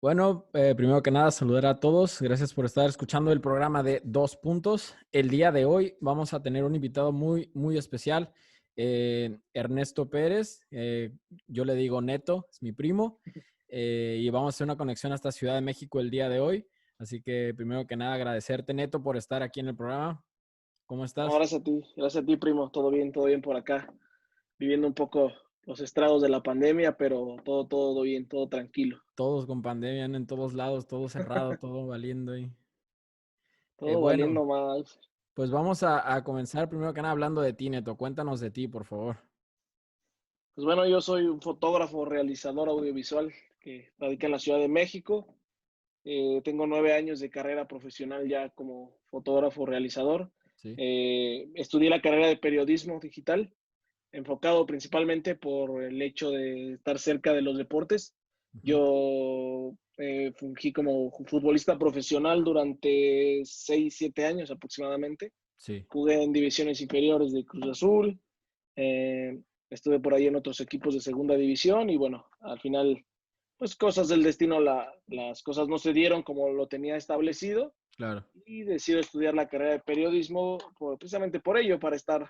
Bueno, primero que nada, saludar a todos. Gracias por estar escuchando el programa de Dos Puntos. El día de hoy vamos a tener un invitado muy especial, Ernesto Pérez. Yo le digo Neto, es mi primo, y vamos a hacer una conexión hasta Ciudad de México el día de hoy. Así que primero que nada, agradecerte, Neto, por estar aquí en el programa. ¿Cómo No, estás? gracias a ti, primo. Todo bien por acá. Viviendo un poco los estragos de la pandemia, pero todo bien, todo tranquilo. Todos con pandemia, ¿no? En todos lados, todo cerrado, todo valiendo ahí. Todo Bueno. valiendo más. Pues vamos a comenzar primero que nada hablando de ti, Neto. Cuéntanos de ti, por favor. Pues bueno, yo soy un fotógrafo, realizador audiovisual que radica en la Ciudad de México. Tengo 9 años de carrera profesional ya como fotógrafo, realizador. Sí. Estudié la carrera de periodismo digital, enfocado principalmente por el hecho de estar cerca de los deportes. Ujú. Yo fungí como futbolista profesional durante 6 7 años aproximadamente. Sí, Jugué en divisiones inferiores de Cruz Azul, eh, estuve por ahí en otros equipos de segunda división y bueno, al final, pues cosas del destino, las cosas no se dieron como lo tenía establecido claro, y decido estudiar la carrera de periodismo precisamente por ello, para estar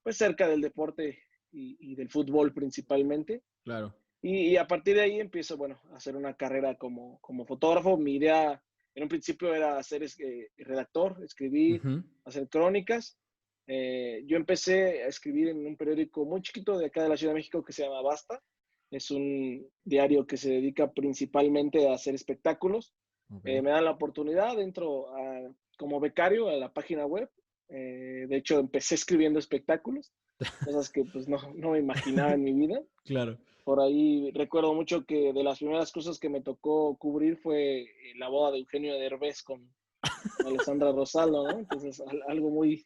pues cerca del deporte y del fútbol principalmente. claro. Y a partir de ahí empiezo, bueno, a hacer una carrera como fotógrafo. Mi idea en un principio era ser redactor, escribir, Ujú. hacer crónicas. Yo empecé a escribir en un periódico muy chiquito de acá de la Ciudad de México que se llama Basta. Es un diario que se dedica principalmente a hacer espectáculos. Ok. Me dan la oportunidad, entro como becario a la página web. De hecho, empecé escribiendo espectáculos, cosas que pues no me imaginaba en mi vida. Claro. Por ahí recuerdo mucho que de las primeras cosas que me tocó cubrir fue la boda de Eugenio Derbez con Alessandra Rosaldo, ¿no? Entonces, algo muy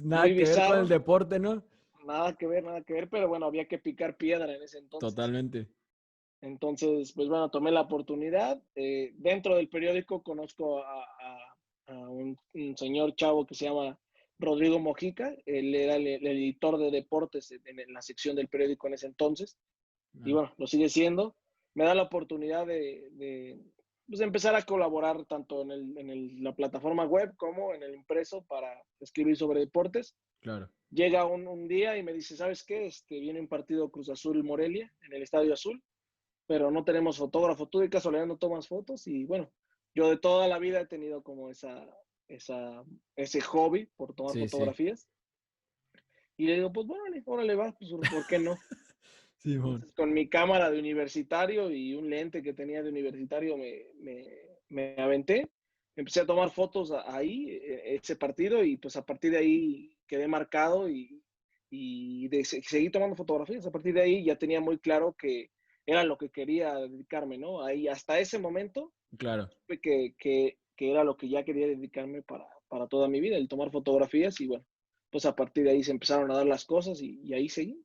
Nada que ver con el bizarro, deporte, ¿no? nada que ver, pero bueno, había que picar piedra en ese entonces. Totalmente. Entonces, pues bueno, tomé la oportunidad. Dentro del periódico conozco a un señor chavo que se llama Rodrigo Mojica. Él era el editor de deportes en la sección del periódico en ese entonces. Y Claro. bueno, lo sigue siendo. Me da la oportunidad pues, empezar a colaborar tanto la plataforma web como en el impreso para escribir sobre deportes. Claro. Llega un día y me dice, ¿sabes qué? Viene un partido Cruz Azul Morelia en el Estadio Azul, pero no tenemos fotógrafo. Tú de casualidad no tomas fotos. Y bueno, yo de toda la vida he tenido como esa, ese hobby por tomar Sí, sí. fotografías. Y le digo, pues bueno, órale va, pues ¿por qué no? Simón. Entonces, con mi cámara de universitario y un lente que tenía de universitario, me aventé. Empecé a tomar fotos ahí, ese partido, y pues a partir de ahí quedé marcado y seguí tomando fotografías. A partir de ahí ya tenía muy claro que era lo que quería dedicarme, ¿no? Ahí, hasta ese momento, Claro. supe que era lo que ya quería dedicarme para toda mi vida, el tomar fotografías. Y bueno, pues a partir de ahí se empezaron a dar las cosas y ahí seguí,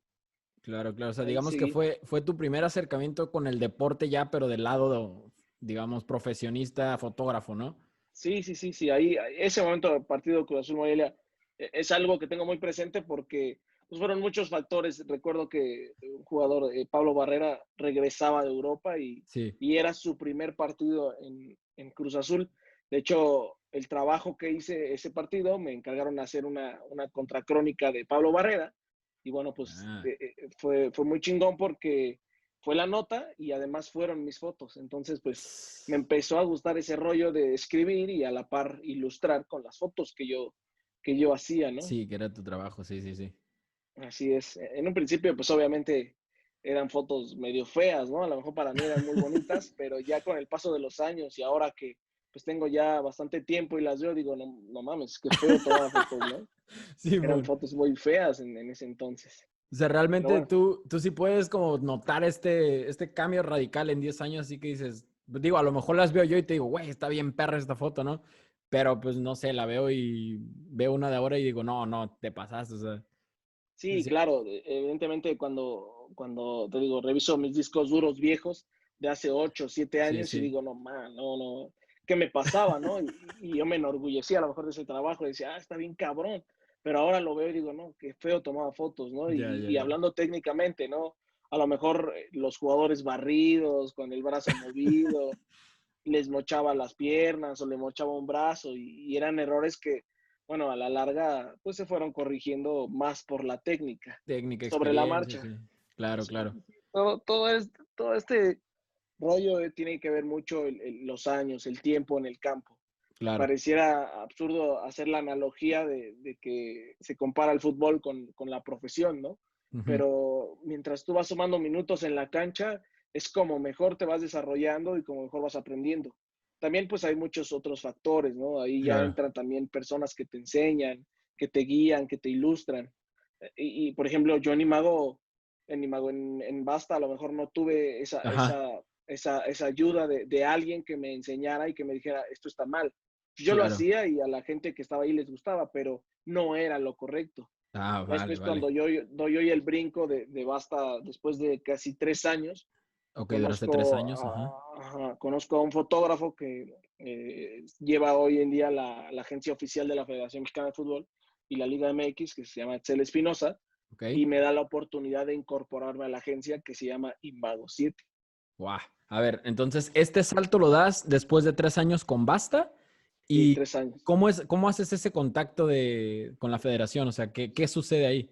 Claro, claro. O sea, ahí digamos que seguí. fue tu primer acercamiento con el deporte ya, pero del lado, digamos, profesionista, fotógrafo, ¿no? Sí. Ahí, ese momento del partido Cruz Azul Morelia es algo que tengo muy presente porque pues, fueron muchos factores. Recuerdo que un jugador, Pablo Barrera, regresaba de Europa Sí. y era su primer partido en Cruz Azul. De hecho, el trabajo que hice ese partido me encargaron de hacer una contracrónica de Pablo Barrera. Y bueno, pues Ah, fue muy chingón porque fue la nota y además fueron mis fotos. Entonces, pues me empezó a gustar ese rollo de escribir y a la par ilustrar con las fotos que yo hacía, ¿no? sí, que era tu trabajo, sí, sí, sí. Así es. En un principio, pues obviamente eran fotos medio feas, ¿no? A lo mejor para mí eran muy bonitas, pero ya con el paso de los años y ahora que pues tengo ya bastante tiempo y las veo, digo, no mames, qué feo tomar fotos, ¿no? Eran Simón. fotos muy feas en ese entonces. O sea, Pero realmente bueno, tú sí puedes como notar este cambio radical en 10 años, así que dices, digo, a lo mejor las veo yo y te digo, güey, está bien perra esta foto, ¿no? Pero pues no sé, la veo y veo una de ahora y digo, no, te pasaste, o sea, sí, sí, claro, evidentemente cuando te digo, reviso mis discos duros viejos de hace 8 o 7 años y sí, digo, no, man, no, ¿qué me pasaba, no? Y yo me enorgullecía a lo mejor de ese trabajo y decía, está bien cabrón, pero ahora lo veo y digo, no, qué feo tomaba fotos, ¿no? Y ya. hablando técnicamente, ¿no? A lo mejor los jugadores barridos, con el brazo movido, les mochaba las piernas o le mochaba un brazo y eran errores que, bueno, a la larga, pues se fueron corrigiendo más por la técnica Técnica, sobre la experiencia, marcha. sí. Claro, Sí, claro, sí, sí. Todo este rollo tiene que ver mucho los años, el tiempo en el campo. claro. Pareciera absurdo hacer la analogía de que se compara el fútbol con la profesión, ¿no? Ujú. Pero mientras tú vas sumando minutos en la cancha, es como mejor te vas desarrollando y como mejor vas aprendiendo. También pues hay muchos otros factores, ¿no? Ahí ya Claro. entran también personas que te enseñan, que te guían, que te ilustran. Por ejemplo, yo en Basta a lo mejor no tuve Ajá. esa ayuda de alguien que me enseñara y que me dijera, esto está mal. Yo lo Claro. hacía y a la gente que estaba ahí les gustaba, pero no era lo correcto. Ah, Ya vale, después, vale. cuando yo doy hoy el brinco de Basta, después de casi 3 años, Ok, duraste 3 años, ajá. conozco a un fotógrafo que lleva hoy en día la agencia oficial de la Federación Mexicana de Fútbol y la Liga MX, que se llama Etzel Espinosa, Ok. y me da la oportunidad de incorporarme a la agencia que se llama Invago 7. Guau. A ver, entonces, este salto lo das después de 3 años con Basta. Sí, ¿Y 3 años. cómo haces ese contacto con la federación? O sea, ¿qué sucede ahí?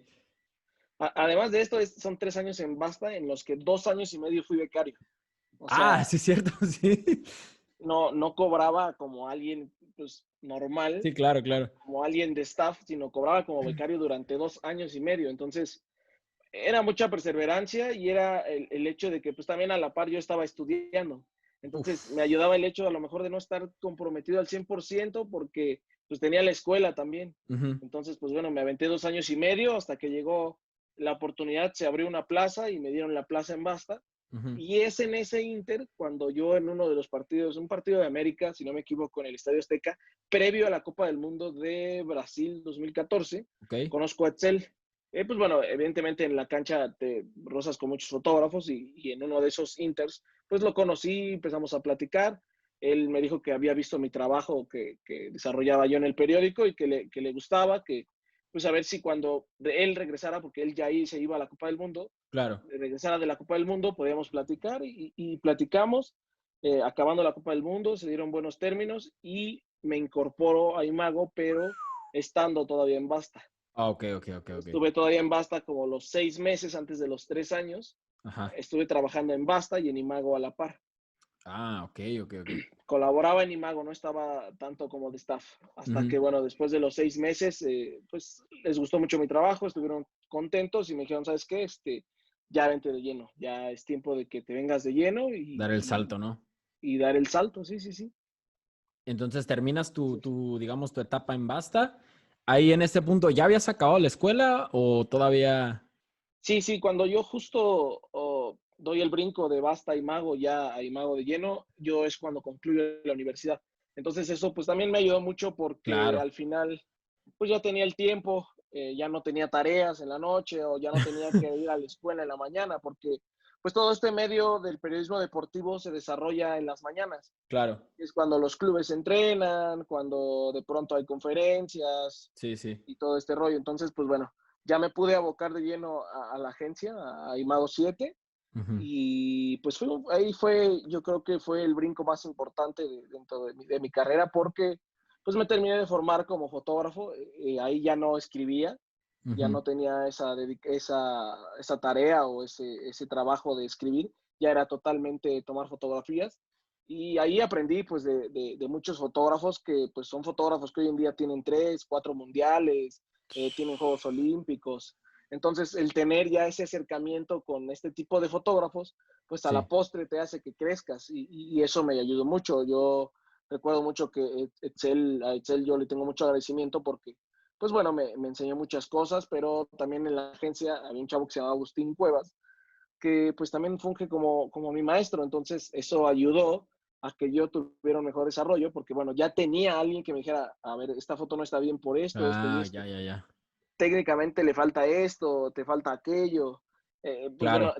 Además de esto, son 3 años en Basta, en los que 2 años y medio fui becario. O Ah, sea, sí, es cierto, sí. no cobraba como alguien pues, normal, Sí, claro, claro. como alguien de staff, sino cobraba como becario durante 2 años y medio. Entonces, era mucha perseverancia y era el hecho de que pues también a la par yo estaba estudiando. Entonces, me Uf. ayudaba el hecho a lo mejor de no estar comprometido al 100% porque pues tenía la escuela también. Ujú. Entonces, pues bueno, me aventé 2 años y medio hasta que llegó la oportunidad, se abrió una plaza y me dieron la plaza en Basta. Ujú. Y es en ese inter cuando yo en uno de los partidos, un partido de América, si no me equivoco, en el Estadio Azteca, previo a la Copa del Mundo de Brasil 2014, Ok. conozco a Etzel. Pues bueno, evidentemente en la cancha te rozas con muchos fotógrafos y en uno de esos inters, pues lo conocí, empezamos a platicar. Él me dijo que había visto mi trabajo que desarrollaba yo en el periódico y que le gustaba, que pues a ver si cuando él regresara, porque él ya ahí se iba a la Copa del Mundo, Claro. regresara de la Copa del Mundo, podíamos platicar y platicamos. Acabando la Copa del Mundo, se dieron buenos términos y me incorporo a Imago, pero estando todavía en Basta. Ah, ok, ok, ok, ok. Estuve todavía en Basta como los 6 meses antes de los 3 años. Ajá. Estuve trabajando en Basta y en Imago a la par. Ah, ok, ok, ok. Colaboraba en Imago, no estaba tanto como de staff. Hasta Ujú. que, bueno, después de los 6 meses, pues les gustó mucho mi trabajo, estuvieron contentos y me dijeron, ¿sabes qué? Ya vente de lleno, ya es tiempo de que te vengas de lleno Dar el salto, ¿no? y dar el salto, sí, sí, sí. Entonces terminas Sí, digamos, tu etapa en Basta. Ahí en este punto, ¿ya habías acabado la escuela o todavía? sí, sí, cuando yo justo doy el brinco de Basta a Imago ya a Imago de lleno, yo es cuando concluyo la universidad. Entonces eso pues también me ayudó mucho porque Claro. al final pues ya tenía el tiempo, ya no tenía tareas en la noche o ya no tenía que ir a la escuela en la mañana porque pues todo este medio del periodismo deportivo se desarrolla en las mañanas. Claro. Es cuando los clubes entrenan, cuando de pronto hay conferencias, Sí, sí. y todo este rollo. Entonces, pues bueno, ya me pude abocar de lleno a la agencia, a Imago 7, Ujú. y pues ahí fue, yo creo que fue el brinco más importante dentro de mi carrera porque pues me terminé de formar como fotógrafo, ahí ya no escribía, ya Ujú. no tenía esa tarea o ese trabajo de escribir, ya era totalmente tomar fotografías. Y ahí aprendí pues de muchos fotógrafos que pues son fotógrafos que hoy en día tienen 3, 4 mundiales, tienen Juegos Olímpicos. Entonces el tener ya ese acercamiento con este tipo de fotógrafos, pues a la Sí. postre te hace que crezcas y eso me ayudó mucho. Yo recuerdo mucho que a Excel yo le tengo mucho agradecimiento porque pues bueno, me enseñó muchas cosas, pero también en la agencia había un chavo que se llamaba Agustín Cuevas, que pues también funge como mi maestro, entonces eso ayudó a que yo tuviera un mejor desarrollo, porque bueno, ya tenía a alguien que me dijera, a ver, esta foto no está bien por esto, esto y Ah, esto. ya, ya, ya. Técnicamente le falta esto, te falta aquello. Pues Claro. bueno,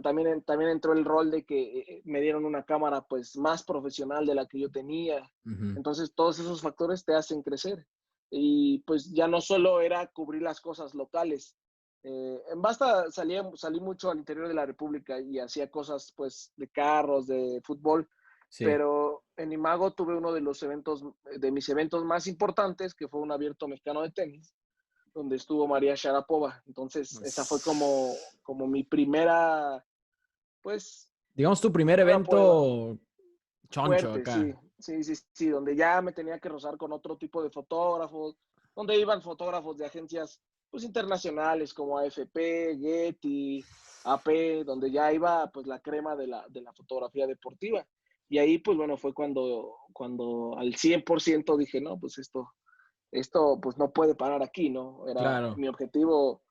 también entró el rol de que me dieron una cámara pues más profesional de la que yo tenía. Ujú. Entonces todos esos factores te hacen crecer. Y pues ya no solo era cubrir las cosas locales. En Basta salí mucho al interior de la República y hacía cosas pues de carros, de fútbol, Sí. pero en Imago tuve uno de mis eventos más importantes, que fue un abierto mexicano de tenis, donde estuvo María Sharapova. Entonces, esa fue como mi primera, pues, Digamos tu primer primera prueba evento choncho fuerte, acá. sí, sí, sí, sí, donde ya me tenía que rozar con otro tipo de fotógrafos, donde iban fotógrafos de agencias, pues, internacionales como AFP, Getty, AP, donde ya iba, pues, la crema de la fotografía deportiva. Y ahí, pues, bueno, fue cuando al 100% dije, no, pues esto, pues, no puede parar aquí, ¿no? Era Claro, mi objetivo.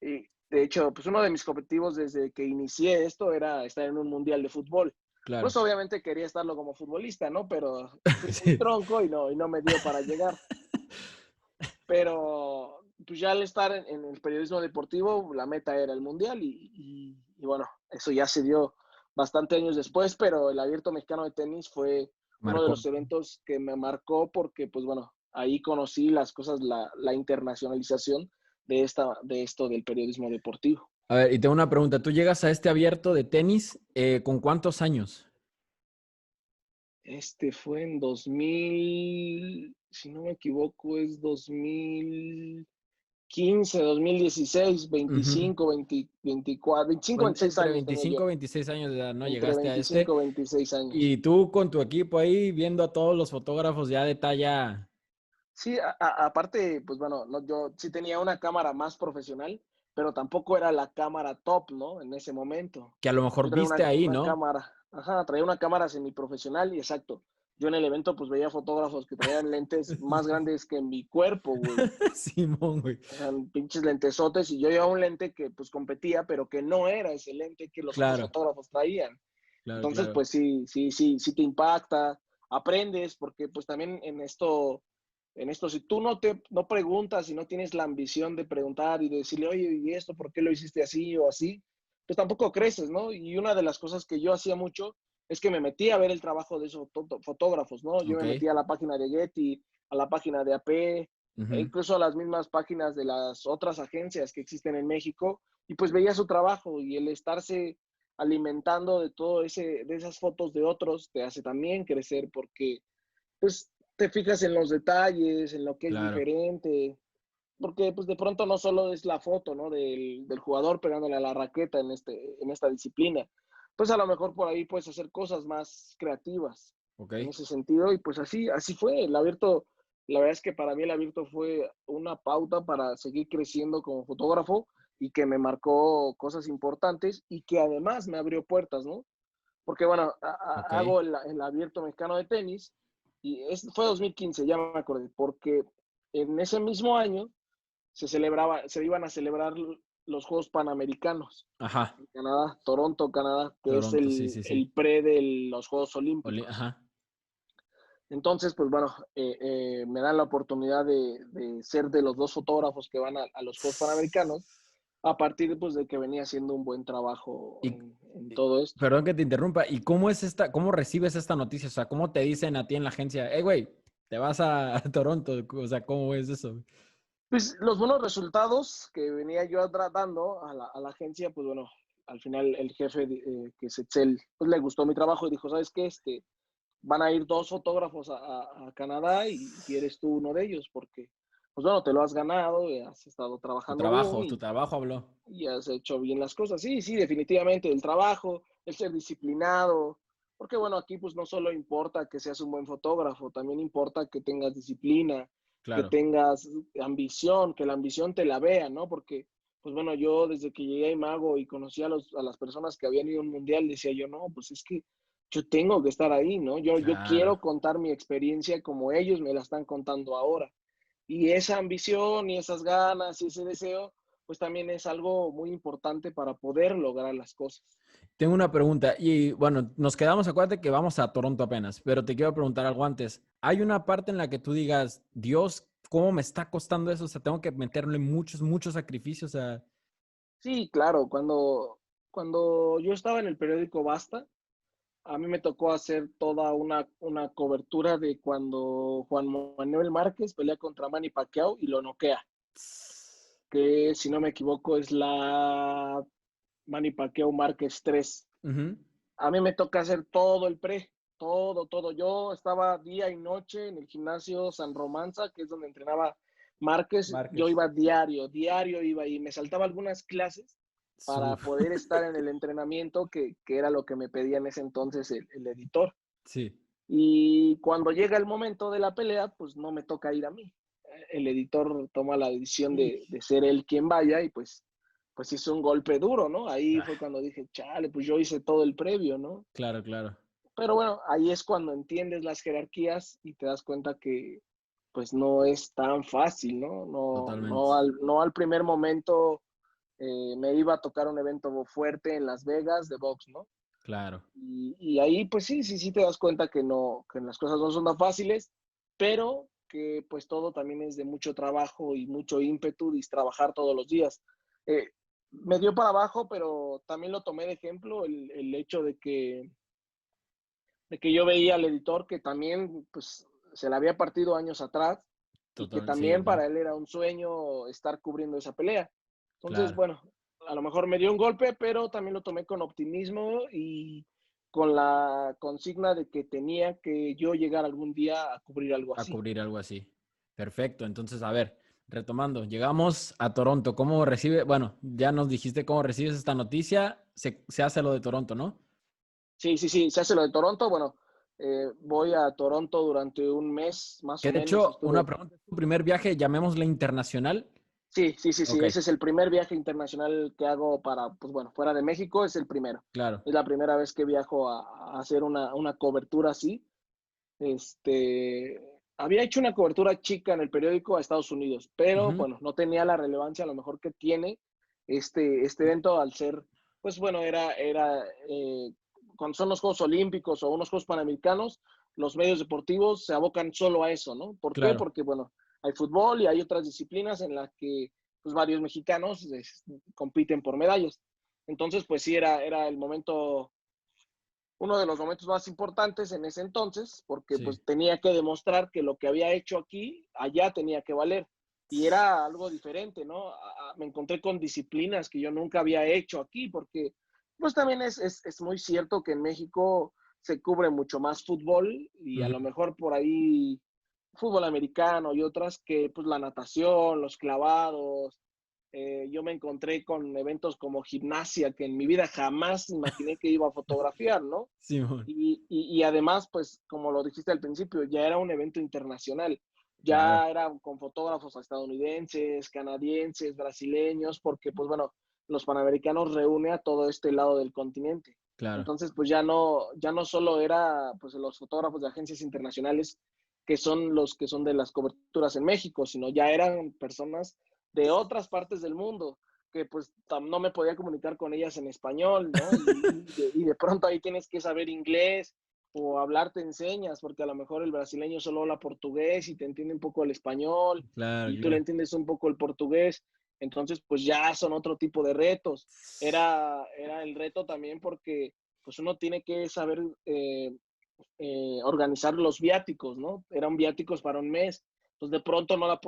Y de hecho, pues uno de mis objetivos desde que inicié esto era estar en un mundial de fútbol. claro. Pues obviamente quería estarlo como futbolista, ¿no? Pero fui muy Sí. tronco y no me dio para llegar. Pero pues ya al estar en el periodismo deportivo, la meta era el mundial y bueno, eso ya se dio bastante años después, pero el Abierto Mexicano de Tenis fue uno de Marcó. los eventos que me marcó porque, pues bueno, ahí conocí las cosas, la internacionalización de esto del periodismo deportivo. A ver, y tengo una pregunta. ¿Tú llegas a este abierto de tenis con cuántos años? Este fue en 2000, si no me equivoco, es 2015, 2016, Ujú. 25, 20, 24, 25, 26 Entre años tenía 25 yo. y 26 años de edad, ¿no? Entre Llegaste a este. 25 y 26 años. Y tú con tu equipo ahí viendo a todos los fotógrafos ya de talla Sí, aparte, pues bueno, no, yo sí tenía una cámara más profesional, pero tampoco era la cámara top, ¿no? En ese momento. que a lo mejor Yo traía viste una, ahí, una ¿no? cámara, ajá, traía una cámara semiprofesional y exacto. Yo en el evento pues veía fotógrafos que traían lentes más grandes que mi cuerpo, güey. Simón, güey. O sea, pinches lentesotes y yo llevaba un lente que pues competía, pero que no era ese lente que los otros Claro, fotógrafos traían. claro, Entonces, claro. pues sí, sí, sí, sí te impacta, aprendes, porque pues también en esto, si tú no preguntas y no tienes la ambición de preguntar y de decirle, oye, ¿y esto por qué lo hiciste así o así? Pues tampoco creces, ¿no? Y una de las cosas que yo hacía mucho es que me metía a ver el trabajo de esos fotógrafos, ¿no? Yo Ok. me metía a la página de Getty, a la página de AP, e Ujú. incluso a las mismas páginas de las otras agencias que existen en México, y pues veía su trabajo y el estarse alimentando de de esas fotos de otros, te hace también crecer porque, pues, te fijas en los detalles, en lo que es Claro. diferente, porque, pues, de pronto no solo es la foto, ¿no? Del jugador pegándole a la raqueta en esta disciplina. Pues, a lo mejor por ahí puedes hacer cosas más creativas Ok. en ese sentido y, pues, así fue. El abierto, la verdad es que para mí el abierto fue una pauta para seguir creciendo como fotógrafo y que me marcó cosas importantes y que además me abrió puertas, ¿no? Porque bueno, Ok. hago el abierto mexicano de tenis y fue 2015, ya me acordé, porque en ese mismo año se iban a celebrar los Juegos Panamericanos Ajá. en Canadá, Toronto, Canadá, que es Toronto, sí, el, sí, sí. el pre de los Juegos Olímpicos. Ajá. Entonces, pues bueno, me dan la oportunidad de ser de los dos fotógrafos que van a los Juegos Panamericanos a partir pues, de que venía haciendo un buen trabajo Y, en todo esto. perdón que te interrumpa. ¿Y cómo es cómo recibes esta noticia? O sea, ¿cómo te dicen a ti en la agencia, hey, güey, te vas a Toronto? O sea, ¿cómo es eso? Pues los buenos resultados que venía yo dando a la agencia, pues bueno, al final el jefe, que es Excel, pues le gustó mi trabajo y dijo, ¿sabes qué? Van a ir dos fotógrafos a Canadá y eres tú uno de ellos porque, pues bueno, te lo has ganado, has estado trabajando bien Tu trabajo habló. y has hecho bien las cosas. Sí, sí, definitivamente, el trabajo, el ser disciplinado, porque bueno, aquí pues no solo importa que seas un buen fotógrafo, también importa que tengas disciplina, que Claro. tengas ambición, que la ambición te la vean, ¿no? Porque, pues bueno, yo desde que llegué a Imago y conocí a las personas que habían ido a un mundial, decía yo, no, pues es que yo tengo que estar ahí, ¿no? Yo Claro. quiero contar mi experiencia como ellos me la están contando ahora. Y esa ambición y esas ganas y ese deseo, pues también es algo muy importante para poder lograr las cosas. Tengo una pregunta y bueno, nos quedamos, acuérdate que vamos a Toronto apenas, pero te quiero preguntar algo antes. ¿Hay una parte en la que tú digas, Dios, cómo me está costando eso? O sea, tengo que meterle muchos, muchos sacrificios a... Sí, claro, cuando yo estaba en el periódico Basta, a mí me tocó hacer toda una cobertura de cuando Juan Manuel Márquez pelea contra Manny Pacquiao y lo noquea, que si no me equivoco es la Manny Pacquiao Márquez 3. Ujú. A mí me toca hacer todo el pre. todo, todo. Yo estaba día y noche en el gimnasio San Romanza, que es donde entrenaba Márquez. Yo Márquez. iba diario iba y me saltaba algunas clases para Uf, poder estar en el entrenamiento, que era lo que me pedía en ese entonces el editor. sí, Y cuando llega el momento de la pelea, pues no me toca ir a mí. El editor toma la decisión y- de ser él quien vaya y pues hizo un golpe duro, ¿no? Ahí fue ah, cuando dije, chale, pues yo hice todo el previo, ¿no? claro, claro, Pero bueno, ahí es cuando entiendes las jerarquías y te das cuenta que pues no es tan fácil, ¿no? totalmente, No al primer momento me iba a tocar un evento fuerte en Las Vegas de box, ¿no? claro. Y ahí pues sí te das cuenta que no, que las cosas no son tan fáciles, pero que pues todo también es de mucho trabajo y mucho ímpetu y trabajar todos los días. Eh, Me dio para abajo, pero también lo tomé de ejemplo el hecho de que yo veía al editor que también pues se le había partido años atrás y que Total, sí, también claro, para él era un sueño estar cubriendo esa pelea. Entonces, claro. bueno, a lo mejor me dio un golpe, pero también lo tomé con optimismo y con la consigna de que tenía que yo llegar algún día a cubrir algo A así. cubrir algo así. Perfecto. Entonces, a ver, retomando, llegamos a Toronto. ¿Cómo recibe? Bueno, ya nos dijiste cómo recibes esta noticia. Se hace lo de Toronto, ¿no? Sí, se hace lo de Toronto. Bueno, voy a Toronto durante un mes más Que o de menos. hecho, una Estuve. pregunta, ¿es tu primer viaje, llamémosle internacional? Sí. Ok, Ese es el primer viaje internacional que hago para, pues bueno, fuera de México es el primero. claro. Es la primera vez que viajo a hacer una cobertura así. Había hecho una cobertura chica en el periódico a Estados Unidos, pero Ujú. bueno, no tenía la relevancia a lo mejor que tiene este evento al ser, pues bueno, cuando son los Juegos Olímpicos o unos Juegos Panamericanos, los medios deportivos se abocan solo a eso, ¿no? ¿Por qué? Claro. Porque, bueno, hay fútbol y hay otras disciplinas en las que pues, varios mexicanos compiten por medallas. Entonces, pues sí, era el momento, uno de los momentos más importantes en ese entonces, porque Sí. pues tenía que demostrar que lo que había hecho aquí, allá tenía que valer. Y era algo diferente, ¿no? Me encontré con disciplinas que yo nunca había hecho aquí, porque pues también es muy cierto que en México se cubre mucho más fútbol y a Ujú. lo mejor por ahí fútbol americano y otras que pues la natación, los clavados, yo me encontré con eventos como gimnasia, que en mi vida jamás imaginé que iba a fotografiar, ¿no? Simón. Y además, pues, como lo dijiste al principio, ya era un evento internacional. Claro, Ya era con fotógrafos estadounidenses, canadienses, brasileños, porque, pues, bueno, los Panamericanos reúne a todo este lado del continente. claro. Entonces, pues, ya no solo era, pues, los fotógrafos de agencias internacionales que son los que son de las coberturas en México, sino ya eran personas de otras partes del mundo que pues no me podía comunicar con ellas en español, ¿no? Y de pronto ahí tienes que saber inglés o hablar te enseñas, porque a lo mejor el brasileño solo habla portugués y te entiende un poco el español Claro, y tú le claro. entiendes un poco el portugués, entonces pues ya son otro tipo de retos. Era el reto también porque pues uno tiene que saber organizar los viáticos, ¿no? Eran viáticos para un mes. Entonces de pronto no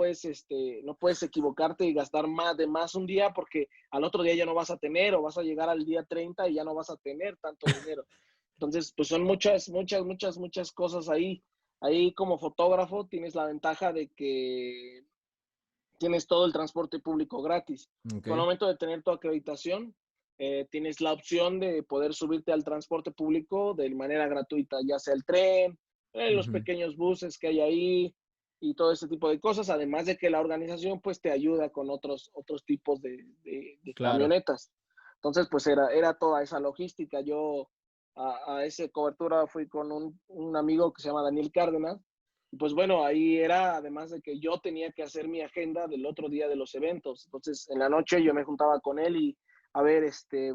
puedes equivocarte y gastar más de más un día porque al otro día ya no vas a tener o vas a llegar al día 30 y ya no vas a tener tanto dinero. Entonces, pues son muchas cosas ahí. Ahí como fotógrafo tienes la ventaja de que tienes todo el transporte público gratis. Ok. Con el momento de tener tu acreditación, tienes la opción de poder subirte al transporte público de manera gratuita, ya sea el tren, los Ujú. pequeños buses que hay ahí y todo ese tipo de cosas, además de que la organización pues te ayuda con otros tipos de Claro. camionetas. Entonces pues era toda esa logística. Yo a esa cobertura fui con un amigo que se llama Daniel Cárdenas, pues bueno, ahí era, además de que yo tenía que hacer mi agenda del otro día de los eventos. Entonces, en la noche yo me juntaba con él y, a ver,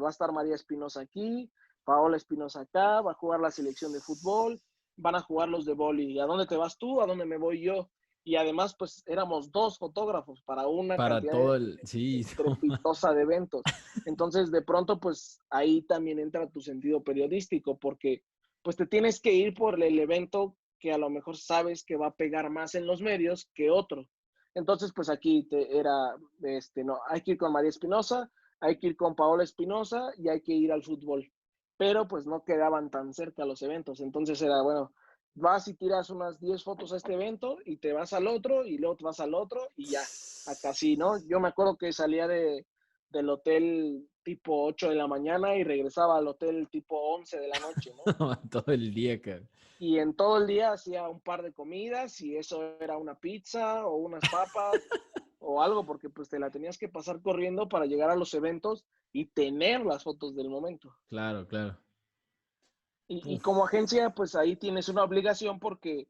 va a estar María Espinosa aquí, Paola Espinosa acá, va a jugar la selección de fútbol, van a jugar los de boli. ¿A dónde te vas tú? ¿A dónde me voy yo? Y además, pues éramos dos fotógrafos para una Para cantidad todo el... Sí, no ma- estrepitosa de eventos. Entonces, de pronto, pues ahí también entra tu sentido periodístico, porque pues te tienes que ir por el evento que a lo mejor sabes que va a pegar más en los medios que otro. Entonces, pues aquí no, hay que ir con María Espinosa, hay que ir con Paola Espinosa y hay que ir al fútbol. pero pues no quedaban tan cerca los eventos. Entonces era, bueno, vas y tiras unas 10 fotos a este evento y te vas al otro y luego te vas al otro y ya, acá sí, ¿no? Yo me acuerdo que salía del hotel tipo 8 de la mañana y regresaba al hotel tipo 11 de la noche, ¿no? Todo el día, cara. Y en todo el día hacía un par de comidas y eso era una pizza o unas papas o algo, porque pues te la tenías que pasar corriendo para llegar a los eventos y tener las fotos del momento. Claro, claro. Y como Uf. agencia, pues ahí tienes una obligación porque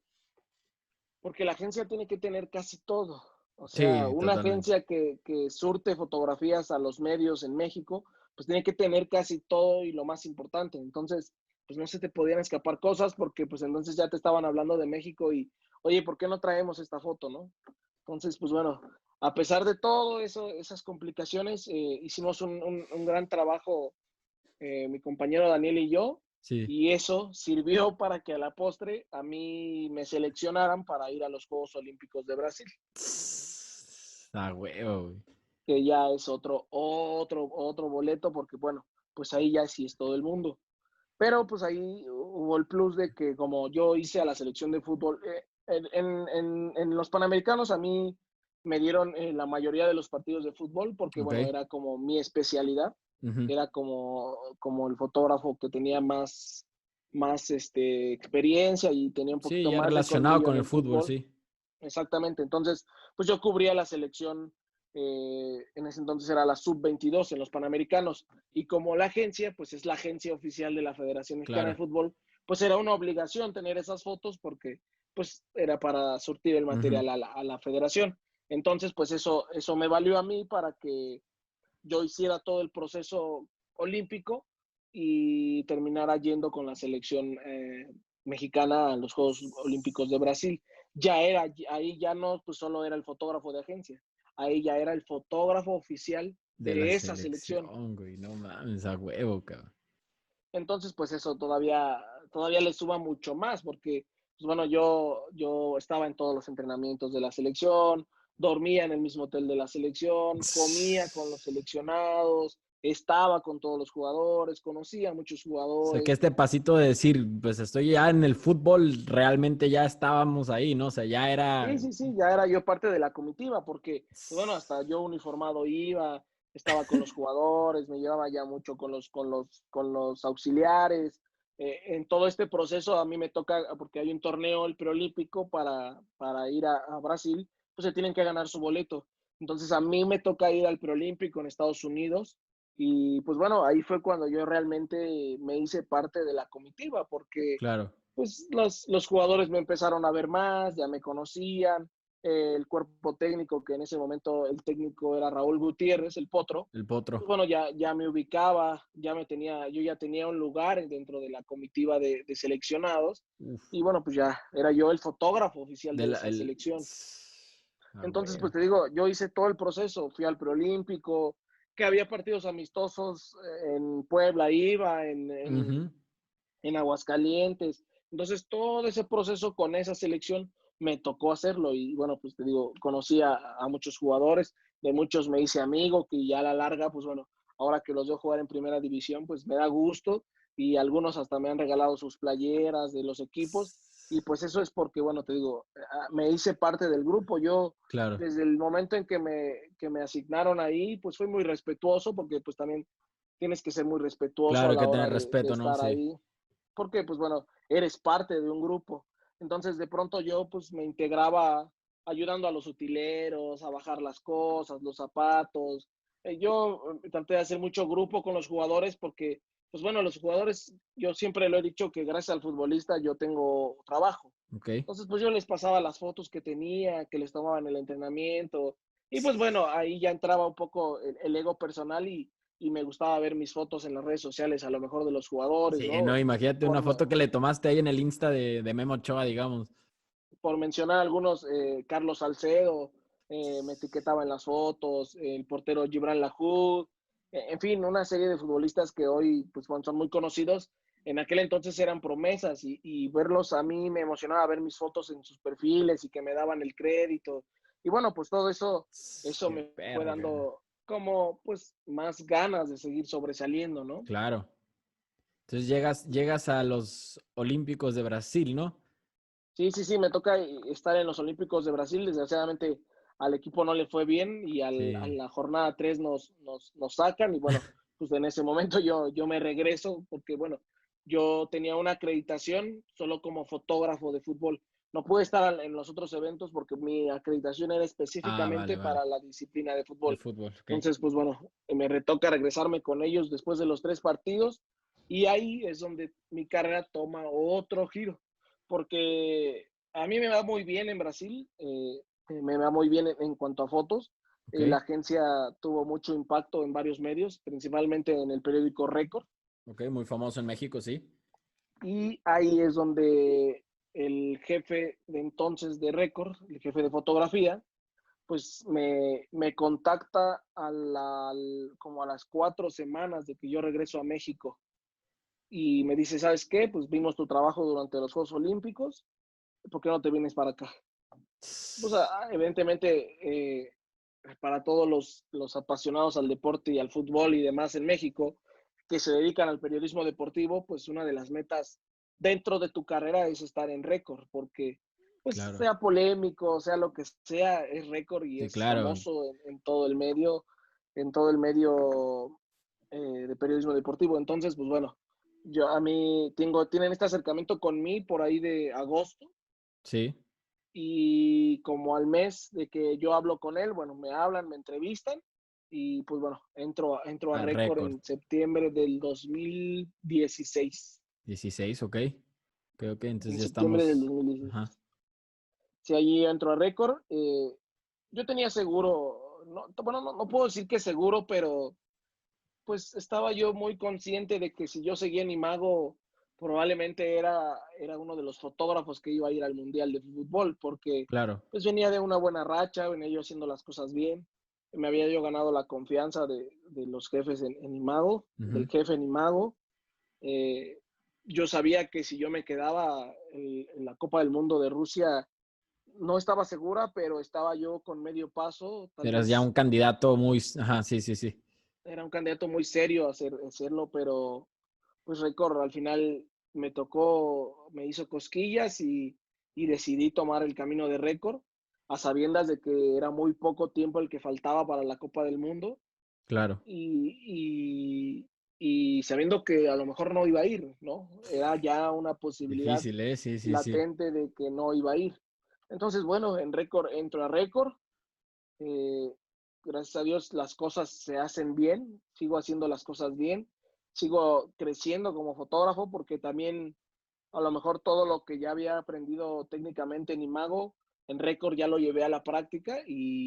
la agencia tiene que tener casi todo. O sea, Sí, una totalmente. agencia que surte fotografías a los medios en México, pues tiene que tener casi todo y lo más importante. Entonces, pues no se te podían escapar cosas porque pues entonces ya te estaban hablando de México y, oye, ¿por qué no traemos esta foto, no? Entonces, pues bueno, a pesar de todo eso, esas complicaciones, hicimos un gran trabajo, mi compañero Daniel y yo, Sí. y eso sirvió para que a la postre a mí me seleccionaran para ir a los Juegos Olímpicos de Brasil, Ah, huevo, güey. que ya es otro boleto, porque bueno, pues ahí ya sí es todo el mundo. Pero pues ahí hubo el plus de que como yo hice a la selección de fútbol, en los Panamericanos a mí me dieron la mayoría de los partidos de fútbol porque Ok. bueno, era como mi especialidad, Ujú. era como el fotógrafo que tenía más experiencia y tenía un Sí, poquito ya más de relacionado colmillo con en el el fútbol, fútbol. sí. Exactamente, entonces, pues yo cubría la selección, en ese entonces era la sub-22 en los Panamericanos, y como la agencia, pues es la agencia oficial de la Federación Mexicana de Claro. Fútbol, pues era una obligación tener esas fotos porque pues era para surtir el Ujú. material a la federación. Entonces, pues eso me valió a mí para que yo hiciera todo el proceso olímpico y terminara yendo con la selección mexicana a los Juegos Olímpicos de Brasil. Ya era, ahí ya no pues solo era el fotógrafo de agencia, ahí ya era el fotógrafo oficial De la de esa selección. selección, güey. No mames, a huevo, cabrón. Entonces, pues eso todavía le suma mucho más, porque, pues bueno, yo estaba en todos los entrenamientos de la selección, dormía en el mismo hotel de la selección, comía con los seleccionados, estaba con todos los jugadores, conocía a muchos O sea, que jugadores. este pasito de decir, pues estoy ya en el fútbol, realmente ya estábamos ahí, ¿no? O sea, ya era. Sí, sí, sí, ya era yo parte de la comitiva, porque, pues bueno, hasta yo uniformado iba, estaba con los jugadores, me llevaba ya mucho con los auxiliares. En todo este proceso a mí me toca, porque hay un torneo, el preolímpico, para ir a Brasil, pues se tienen que ganar su boleto. Entonces a mí me toca ir al preolímpico en Estados Unidos y pues bueno, ahí fue cuando yo realmente me hice parte de la comitiva, porque Claro, pues los jugadores me empezaron a ver más, ya me conocían, el cuerpo técnico, que en ese momento el técnico era Raúl Gutiérrez, el Potro, el pues potro. bueno, ya me ubicaba, yo ya tenía un lugar dentro de la comitiva de seleccionados, Uf, y bueno, pues ya era yo el fotógrafo oficial de de la, esa selección. ah, Entonces, güey. pues te digo, yo hice todo el proceso, fui al preolímpico, que había partidos amistosos en Puebla, iba, Ujú. en Aguascalientes. Entonces, todo ese proceso con esa selección me tocó hacerlo y bueno, pues te digo, conocí a muchos jugadores, de muchos me hice amigo, que ya a la larga, pues bueno, ahora que los veo jugar en primera división, pues me da gusto y algunos hasta me han regalado sus playeras de los equipos y pues eso es porque, bueno, te digo, me hice parte del grupo. Yo Claro, desde el momento en que me asignaron ahí, pues fui muy respetuoso porque pues también tienes que ser muy respetuoso claro, a hay la que hora tener de respeto, ¿no? estar Sí. ahí porque, pues bueno, eres parte de un grupo. Entonces, de pronto yo, pues, me integraba ayudando a los utileros, a bajar las cosas, los zapatos. Yo traté de hacer mucho grupo con los jugadores porque, pues bueno, los jugadores, yo siempre lo he dicho que gracias al futbolista yo tengo trabajo. Ok. Entonces, pues yo les pasaba las fotos que tenía, que les tomaba en el entrenamiento. Y pues bueno, ahí ya entraba un poco el ego personal y me gustaba ver mis fotos en las redes sociales, a lo mejor de los jugadores, Sí, no, ¿no? imagínate una Por, foto que le tomaste ahí en el Insta de Memo Ochoa, digamos. por mencionar algunos, Carlos Salcedo, me etiquetaba en las fotos, el portero Gibran Lahoud, en fin, una serie de futbolistas que hoy pues, son muy conocidos. En aquel entonces eran promesas y verlos a mí me emocionaba ver mis fotos en sus perfiles y que me daban el crédito. Y bueno, pues todo eso Qué me fue perro, cara. dando como pues más ganas de seguir sobresaliendo, ¿no? Claro. Entonces llegas a los Olímpicos de Brasil, ¿no? Sí, sí, sí, me toca estar en los Olímpicos de Brasil. Desgraciadamente al equipo no le fue bien y a Sí. la jornada 3 nos sacan y bueno, pues en ese momento yo me regreso porque bueno, yo tenía una acreditación solo como fotógrafo de fútbol. No pude estar en los otros eventos porque mi acreditación era Ah, específicamente vale, para vale. la disciplina de De fútbol. fútbol, ok. Entonces, pues bueno, me retoca regresarme con ellos después de los 3 partidos y ahí es donde mi carrera toma otro giro porque a mí me va muy bien en Brasil, me va muy bien en cuanto a fotos. Ok, La agencia tuvo mucho impacto en varios medios, principalmente en el periódico Récord, ok, muy famoso en México, sí. y ahí es donde el jefe de entonces de Récord, el jefe de fotografía, pues me contacta como a las 4 semanas de que yo regreso a México y me dice, ¿sabes qué? Pues vimos tu trabajo durante los Juegos Olímpicos, ¿por qué no te vienes para acá? Pues evidentemente, para todos los apasionados al deporte y al fútbol y demás en México que se dedican al periodismo deportivo, pues una de las metas dentro de tu carrera es estar en Récord, porque pues Claro. sea polémico, sea lo que sea, es Récord y Sí, es claro. famoso en todo el medio de periodismo deportivo. Entonces, pues bueno, tienen este acercamiento con mí por ahí de agosto Sí, y como al mes de que yo hablo con él, bueno, me hablan, me entrevistan y pues bueno, entro a al Récord récord. en septiembre del 2016. 16, ok. Creo que entonces En ya septiembre del estamos. 2016. Ajá. Sí, allí entro a Récord. Yo tenía seguro, no, bueno, no puedo decir que seguro, pero pues estaba yo muy consciente de que si yo seguía en Imago, probablemente era uno de los fotógrafos que iba a ir al Mundial de Fútbol, porque Claro. pues venía de una buena racha, venía yo haciendo las cosas bien, me había yo ganado la confianza de los jefes en Imago, del Ujú. jefe en Imago. Eh, yo sabía que si yo me quedaba en la Copa del Mundo de Rusia, no estaba segura, pero estaba yo con medio paso, tal Eras ya vez un candidato muy. Ajá, sí, sí, sí. era un candidato muy serio a hacerlo, pero pues Récord al final me hizo cosquillas y decidí tomar el camino de Récord, a sabiendas de que era muy poco tiempo el que faltaba para la Copa del Mundo Claro. y, y sabiendo que a lo mejor no iba a ir, ¿no? Era ya una posibilidad Difícil, ¿eh? Sí, sí, sí. latente de que no iba a ir. Entonces, bueno, en Récord entro a Récord. Eh, Gracias a Dios las cosas se hacen bien, sigo haciendo las cosas bien, sigo creciendo como fotógrafo porque también a lo mejor todo lo que ya había aprendido técnicamente en Imago, en Récord ya lo llevé a la práctica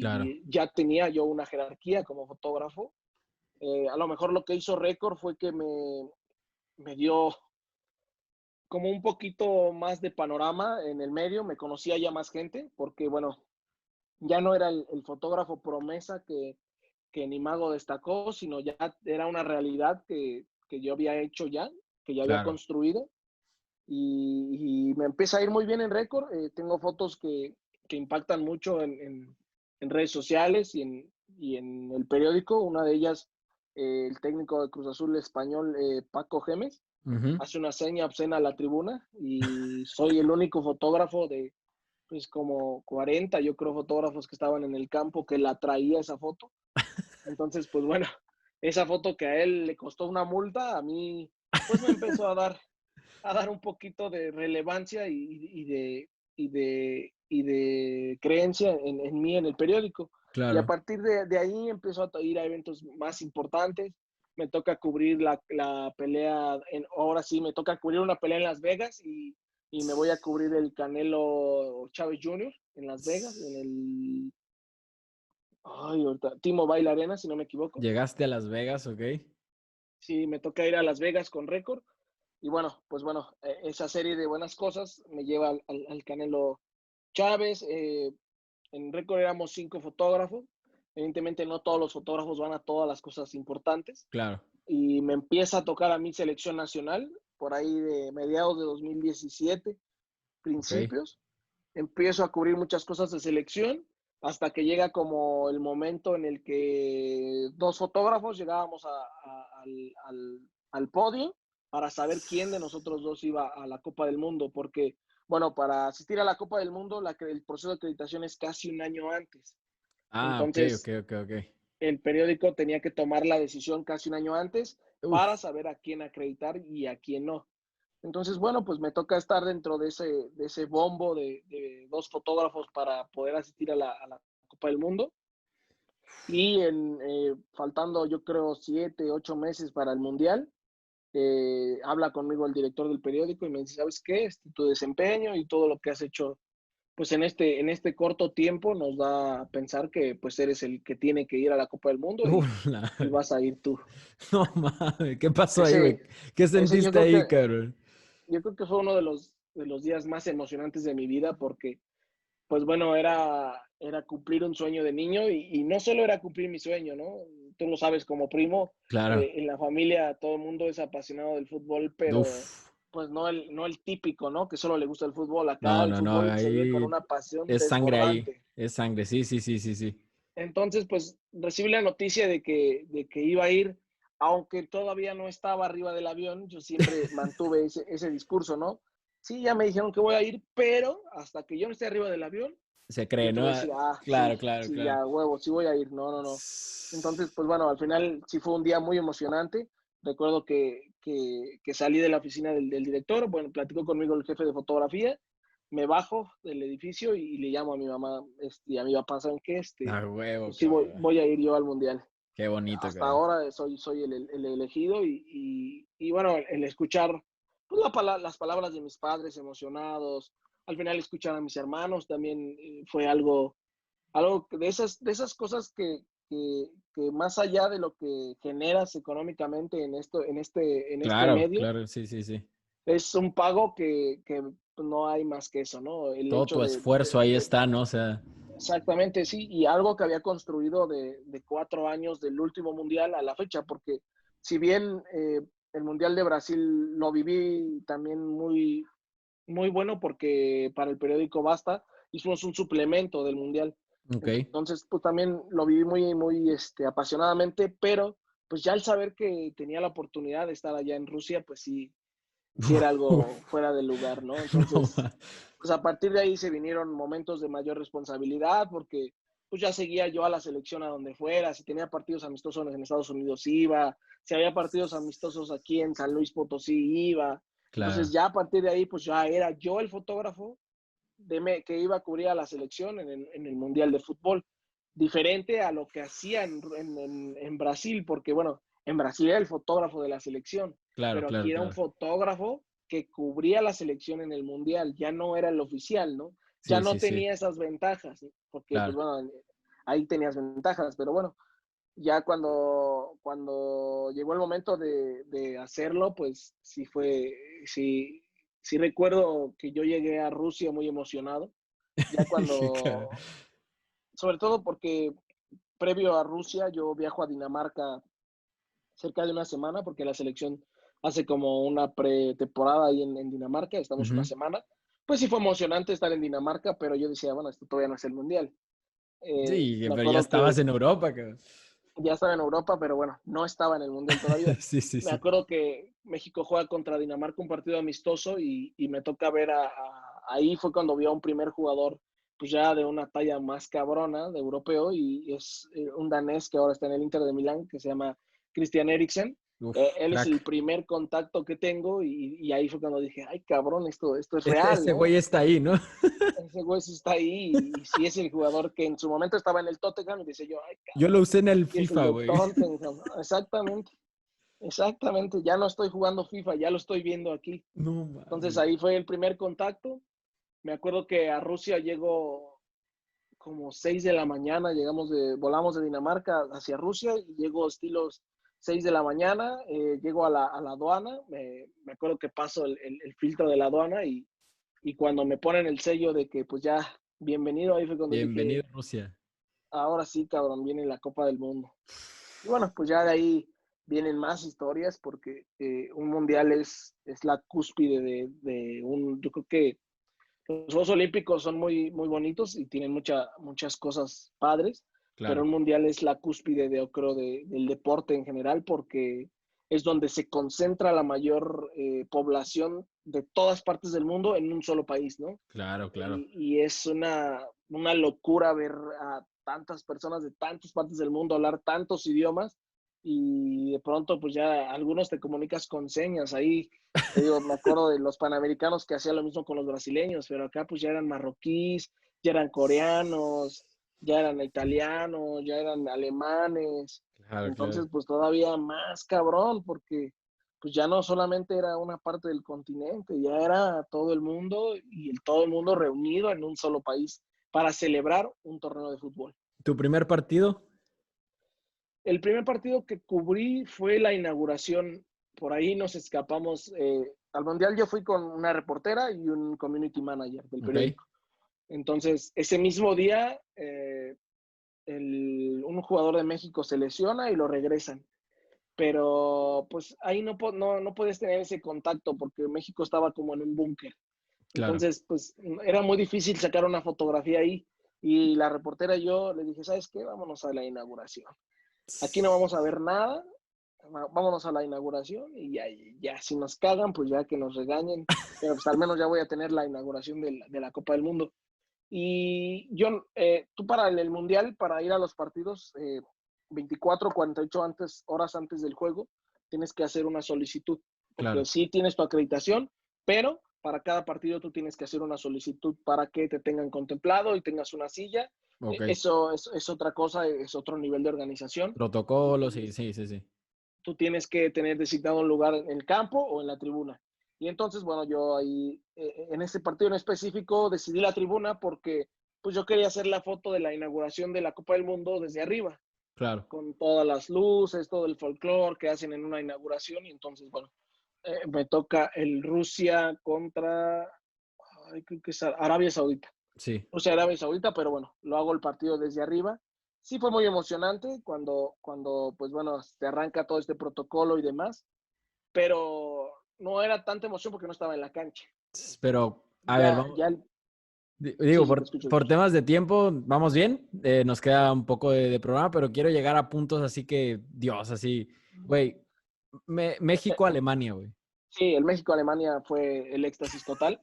Claro. y ya tenía yo una jerarquía como fotógrafo. A lo mejor lo que hizo Récord fue que me dio como un poquito más de panorama en el medio, me conocía ya más gente, porque bueno, ya no era el fotógrafo promesa que ni Mago destacó, sino ya era una realidad que yo había hecho ya, que ya había Claro. construido y me empieza a ir muy bien en Récord. Tengo fotos que impactan mucho en redes sociales y en el periódico. Una de ellas, el técnico de Cruz Azul español, Paco Gémez, Ujú. hace una seña obscena a la tribuna y soy el único fotógrafo de pues como 40, yo creo, fotógrafos que estaban en el campo que la traía esa foto. Entonces, pues bueno, esa foto que a él le costó una multa, a mí pues me empezó a dar un poquito de relevancia y de creencia en mí en el periódico. Y a Claro. partir de ahí empezó a ir a eventos más importantes. Me toca cubrir la pelea, ahora sí, me toca cubrir una pelea en Las Vegas y me voy a cubrir el Canelo Chávez Jr. en Las Vegas, en el T-Mobile Arena, si no me equivoco. Llegaste a Las Vegas, ok. Sí, me toca ir a Las Vegas con récord. Y bueno, pues bueno, esa serie de buenas cosas me lleva al Canelo Chávez. En récord éramos 5 fotógrafos. Evidentemente no todos los fotógrafos van a todas las cosas importantes. Claro. Y me empieza a tocar a mi selección nacional, por ahí de mediados de 2017, Ok. principios. Empiezo a cubrir muchas cosas de selección hasta que llega como el momento en el que 2 fotógrafos llegábamos al podio para saber quién de nosotros dos iba a la Copa del Mundo, porque, bueno, para asistir a la Copa del Mundo, el proceso de acreditación es casi un año antes. Ah, ok, ok, Entonces, ok, ok. el periódico tenía que tomar la decisión casi un año antes para Uf, saber a quién acreditar y a quién no. Entonces, bueno, pues me toca estar dentro de ese bombo de dos fotógrafos para poder asistir a la Copa del Mundo. Y faltando, yo creo, 7, 8 meses para el Mundial, habla conmigo el director del periódico y me dice, ¿sabes qué? Tu desempeño y todo lo que has hecho, pues en este corto tiempo nos da a pensar que pues eres el que tiene que ir a la Copa del Mundo la- y vas a ir tú. No mames, ¿qué pasó ahí, güey? Ese, ¿Qué ese sentiste ahí, cabrón? yo creo que fue uno de los días más emocionantes de mi vida porque pues bueno, era cumplir un sueño de niño y no solo era cumplir mi sueño, ¿no? Tú lo sabes como primo, Claro. en la familia todo el mundo es apasionado del fútbol, pero Uf. pues no el típico, ¿no? Que solo le gusta el fútbol. Acá No, el no, no, fútbol se vive con ahí una pasión es sangre ahí, desbordante. es sangre, sí, sí, sí, sí, sí. Entonces, pues recibí la noticia de que iba a ir, aunque todavía no estaba arriba del avión, yo siempre mantuve ese discurso, ¿no? Sí, ya me dijeron que voy a ir, pero hasta que yo no esté arriba del avión, Se yo cree, te ¿no? voy a Ah, decir, claro, sí, claro, sí, claro. ya, huevo, sí voy a ir. No, no, no. Entonces, pues bueno, al final sí fue un día muy emocionante. Recuerdo que salí de la oficina del director, bueno, platicó conmigo el jefe de fotografía, me bajo del edificio y le llamo a mi mamá y a mi papá, ¿saben qué? A huevo, Pues sí, voy, cabrón. voy a ir yo al Mundial. Qué bonito, Hasta cabrón. ahora soy el elegido y bueno, el escuchar pues, las palabras de mis padres emocionados, al final escuchar a mis hermanos también fue algo de esas cosas que más allá de lo que generas económicamente en este Claro, medio, claro, sí, sí, sí. es un pago que no hay más que eso, ¿no? El Todo hecho tu esfuerzo ahí está, ¿no? O sea, exactamente, sí, y algo que había construido de 4 años del último mundial a la fecha, porque si bien el Mundial de Brasil lo viví también muy, muy bueno porque para el periódico Basta hicimos un suplemento del Mundial. ok. Entonces, pues también lo viví muy, muy apasionadamente, pero pues ya al saber que tenía la oportunidad de estar allá en Rusia, pues sí era algo fuera de lugar, ¿no? No, Entonces, pues a partir de ahí se vinieron momentos de mayor responsabilidad porque pues ya seguía yo a la selección a donde fuera, si tenía partidos amistosos en Estados Unidos iba, si había partidos amistosos aquí en San Luis Potosí iba. Entonces claro, ya a partir de ahí pues ya era yo el fotógrafo que iba a cubrir a la selección en el Mundial de Fútbol, diferente a lo que hacía en Brasil, porque bueno, en Brasil era el fotógrafo de la selección, claro, pero aquí claro, era un claro. fotógrafo que cubría la selección en el Mundial, ya no era el oficial, ¿no? Ya Sí, no sí, sí, tenía esas ventajas, ¿no? Porque pues claro. bueno, ahí tenías ventajas, pero bueno, ya cuando llegó el momento de hacerlo, pues sí recuerdo que yo llegué a Rusia muy emocionado, ya Sí, claro. sobre todo porque previo a Rusia yo viajo a Dinamarca cerca de una semana, porque la selección hace como una pretemporada ahí en Dinamarca, estamos una Ujú. semana. Pues sí fue emocionante estar en Dinamarca, pero yo decía, bueno, esto todavía no es el Mundial. Sí, Me pero ya acuerdo estabas que en Europa, cabrón. ya estaba en Europa, pero bueno, no estaba en el Mundial todavía. Sí, sí, Me sí. acuerdo que México juega contra Dinamarca un partido amistoso y me toca ver ahí fue cuando vi a un primer jugador pues ya de una talla más cabrona de europeo y es un danés que ahora está en el Inter de Milán que se llama Christian Eriksen. Uf, Él es el crack. primer contacto que tengo y ahí fue cuando dije, ay cabrón, esto es Ese, real, ese güey ¿no? está ahí, ¿no? Ese güey sí está ahí y sí es el jugador que en su momento estaba en el Tottenham y dice yo, ay Yo lo cabrón, usé en el y es el FIFA, de güey. Tottenham. Exactamente, exactamente. Ya no estoy jugando FIFA, ya lo estoy viendo aquí. No Entonces mames. ahí fue el primer contacto. Me acuerdo que a Rusia llego como 6 de la mañana, volamos de Dinamarca hacia Rusia y llego estilos 6 de la mañana, llego a la aduana, me acuerdo que paso el filtro de la aduana y cuando me ponen el sello de que pues ya, bienvenido, ahí fue cuando dije, Bienvenido a Rusia. ahora sí, cabrón, viene la Copa del Mundo. Y bueno, pues ya de ahí vienen más historias porque un mundial es la cúspide yo creo que los Juegos Olímpicos son muy, muy bonitos y tienen muchas cosas padres, pero Claro. un mundial es la cúspide yo creo, del deporte en general porque es donde se concentra la mayor población de todas partes del mundo en un solo país, ¿no? Claro, claro. Y es una locura ver a tantas personas de tantas partes del mundo hablar tantos idiomas y de pronto pues ya algunos te comunicas con señas. Ahí, te digo, me acuerdo de los panamericanos que hacían lo mismo con los brasileños, pero acá pues ya eran marroquíes, ya eran coreanos, ya eran italianos, ya eran alemanes. Claro, claro. Entonces pues todavía más cabrón porque pues ya no solamente era una parte del continente, ya era todo el mundo y todo el mundo reunido en un solo país para celebrar un torneo de fútbol. ¿Tu primer partido? El primer partido que cubrí fue la inauguración. Por ahí nos escapamos. Al Mundial yo fui con una reportera y un community manager del Ok, periódico. Entonces, ese mismo día, un jugador de México se lesiona y lo regresan. Pero pues ahí no puedes tener ese contacto porque México estaba como en un búnker. claro. Entonces, pues era muy difícil sacar una fotografía ahí. Y la reportera y yo le dije, ¿sabes qué? Vámonos a la inauguración. Aquí no vamos a ver nada, vámonos a la inauguración y ya si nos cagan, pues ya que nos regañen, pero pues al menos ya voy a tener la inauguración de la Copa del Mundo. Y yo, tú para el Mundial, para ir a los partidos, 24, 48 horas antes del juego, tienes que hacer una solicitud, porque Claro. sí tienes tu acreditación, pero para cada partido tú tienes que hacer una solicitud para que te tengan contemplado y tengas una silla. Ok. Eso es otra cosa, es otro nivel de organización. Protocolos, Y sí, sí, sí, sí. tú tienes que tener designado un lugar en el campo o en la tribuna. Y entonces, bueno, yo ahí, en ese partido en específico, decidí la tribuna porque pues yo quería hacer la foto de la inauguración de la Copa del Mundo desde arriba, Claro. con todas las luces, todo el folclore que hacen en una inauguración. Y entonces, bueno, me toca el Rusia contra, ay, creo que es Arabia Saudita. Sí. Rusia, Arabia Saudita, pero bueno, lo hago el partido desde arriba. Sí fue muy emocionante cuando pues bueno, se arranca todo este protocolo y demás, pero no era tanta emoción porque no estaba en la cancha. Pero, a ver, Ya, vamos. ya, Digo, sí, sí, te escucho, te por escucho. temas de tiempo, vamos bien. Nos queda un poco de programa, pero quiero llegar a puntos así que, Dios, así, güey, México-Alemania, güey. Sí, el México-Alemania fue el éxtasis total.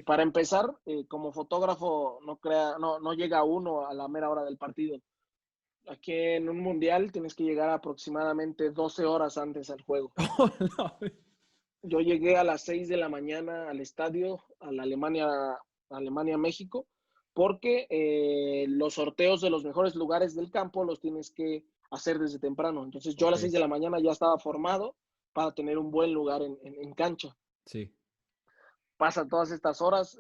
Para empezar, como fotógrafo, no llega uno a la mera hora del partido. Aquí en un mundial tienes que llegar aproximadamente 12 horas antes al juego. Oh, no, güey. Yo llegué a las 6 de la mañana al estadio, a la Alemania-México, porque los sorteos de los mejores lugares del campo los tienes que hacer desde temprano. Entonces yo a Ok, las 6 de la mañana ya estaba formado para tener un buen lugar en cancha. sí. Pasan todas estas horas,